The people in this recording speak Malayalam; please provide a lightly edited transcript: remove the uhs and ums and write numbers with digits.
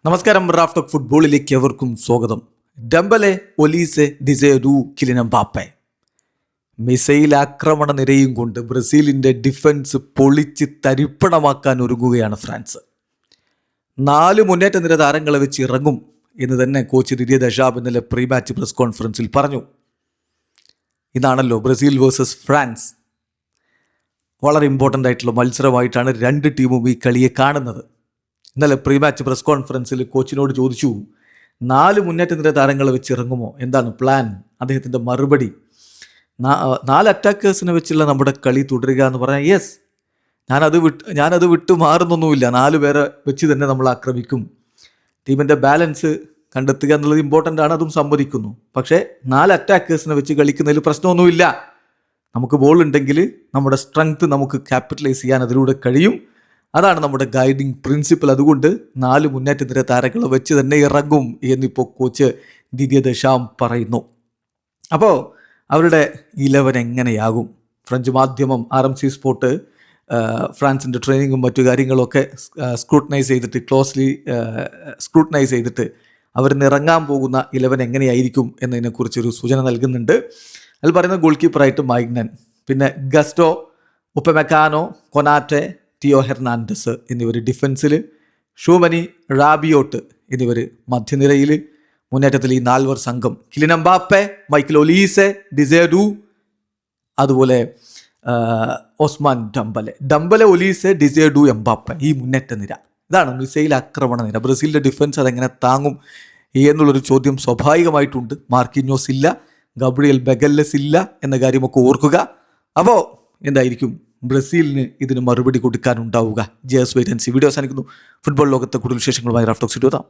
നമസ്കാരം. റാഫ് ടോക്ക് ഫുട്ബോളിലേക്ക് എവർക്കും സ്വാഗതം. ഡെംബലെ, ഒലീസെ, ഡിസേഡു, കിലിൻ എംബാപ്പെ മിസൈൽ ആക്രമണ നിരയും കൊണ്ട് ബ്രസീലിൻ്റെ ഡിഫൻസ് പൊളിച്ച് തരിപ്പണമാക്കാൻ ഒരുങ്ങുകയാണ് ഫ്രാൻസ്. 4 മുന്നേറ്റ നിര താരങ്ങളെ വെച്ച് ഇറങ്ങും എന്ന് തന്നെ കോച്ച് ദിദിയർ ദെഷാംപ് ഇന്നലെ പ്രീ മാച്ച് പ്രസ് കോൺഫറൻസിൽ പറഞ്ഞു. ഇതാണല്ലോ ബ്രസീൽ വേഴ്സസ് ഫ്രാൻസ്. വളരെ ഇമ്പോർട്ടൻ്റ് ആയിട്ടുള്ള മത്സരമായിട്ടാണ് രണ്ട് ടീമും ഈ കളിയെ കാണുന്നത്. ഇന്നലെ പ്രീ മാച്ച് പ്രസ് കോൺഫറൻസിൽ കോച്ചിനോട് ചോദിച്ചു, 4 മുന്നേറ്റ നിര താരങ്ങളെ വെച്ച് ഇറങ്ങുമോ, എന്താണ് പ്ലാൻ? അദ്ദേഹത്തിൻ്റെ മറുപടി, 4 അറ്റാക്കേഴ്സിനെ വെച്ചുള്ള നമ്മുടെ കളി തുടരുക എന്ന് പറഞ്ഞാൽ യെസ്, ഞാനത് വിട്ടു മാറുന്നൊന്നുമില്ല. 4 പേരെ വെച്ച് തന്നെ നമ്മൾ ആക്രമിക്കും. ടീമിൻ്റെ ബാലൻസ് കണ്ടെത്തുക എന്നുള്ളത് ഇമ്പോർട്ടൻ്റ് ആണ്, അതും സമ്മതിക്കുന്നു. പക്ഷേ 4 അറ്റാക്കേഴ്സിനെ വെച്ച് കളിക്കുന്നതിൽ പ്രശ്നമൊന്നുമില്ല. നമുക്ക് ബോൾ ഉണ്ടെങ്കിൽ നമ്മുടെ സ്ട്രെങ്ത് നമുക്ക് ക്യാപിറ്റലൈസ് ചെയ്യാൻ അതിലൂടെ കഴിയും. അതാണ് നമ്മുടെ ഗൈഡിങ് പ്രിൻസിപ്പിൾ. അതുകൊണ്ട് 4 മുന്നേറ്റ നിര താരങ്ങളെ വെച്ച് തന്നെ ഇറങ്ങും എന്നിപ്പോൾ കോച്ച് ദിദിയർ ദെഷാംപ് പറയുന്നു. അപ്പോൾ അവരുടെ 11 എങ്ങനെയാകും? ഫ്രഞ്ച് മാധ്യമം RMC സ്പോർട്ട് ഫ്രാൻസിൻ്റെ ട്രെയിനിങ്ങും മറ്റു കാര്യങ്ങളൊക്കെ ക്ലോസ്ലി സ്ക്രൂട്ടനൈസ് ചെയ്തിട്ട് അവരിന്ന് ഇറങ്ങാൻ പോകുന്ന 11 എങ്ങനെയായിരിക്കും എന്നതിനെക്കുറിച്ചൊരു സൂചന നൽകുന്നുണ്ട്. അതിൽ പറയുന്ന ഗോൾ കീപ്പറായിട്ട് മൈഗ്നൻ, പിന്നെ ഗസ്റ്റോ, ഉപ്പമെക്കാനോ, കൊനാറ്റെ, ടിയോ ഹെർണാണ്ടസ് എന്നിവർ ഡിഫൻസിൽ, ഷൂമനി, റാബിയോട്ട് എന്നിവർ മധ്യനിരയിൽ. മുന്നേറ്റത്തിൽ ഈ 4 സംഘം കിലിൻ എംബാപ്പെ, മൈക്കൽ ഒലീസെ, ഡിസേഡു, അതുപോലെ ഒസ്മാൻ ഡംബലെ, ഒലീസെ, ഡിസേഡു, എംബാപ്പെ, ഈ മുന്നേറ്റ നിര. ഇതാണ് മിസൈൽ ആക്രമണ നിര. ബ്രസീലിൻ്റെ ഡിഫൻസ് അതെങ്ങനെ താങ്ങും എന്നുള്ളൊരു ചോദ്യം സ്വാഭാവികമായിട്ടുണ്ട്. മാർക്കിഞ്ഞോസ് ഇല്ല, ഗബ്രിയേൽ ബെഗല്ലസ് ഇല്ല എന്ന കാര്യമൊക്കെ ഓർക്കുക. അപ്പോൾ എന്തായിരിക്കും ബ്രസീലിന് ഇതിന് മറുപടി കൊടുക്കാനുണ്ടാവുക? ജേഴ്സ് വെയിറ്റ് ആൻഡ് സീ. വീഡിയോ അവസാനിക്കുന്നു. ഫുട്ബോൾ ലോകത്തെ കൂടുതൽ വിശേഷങ്ങളുമായി റാഫ് ടോക്സ് എത്താം.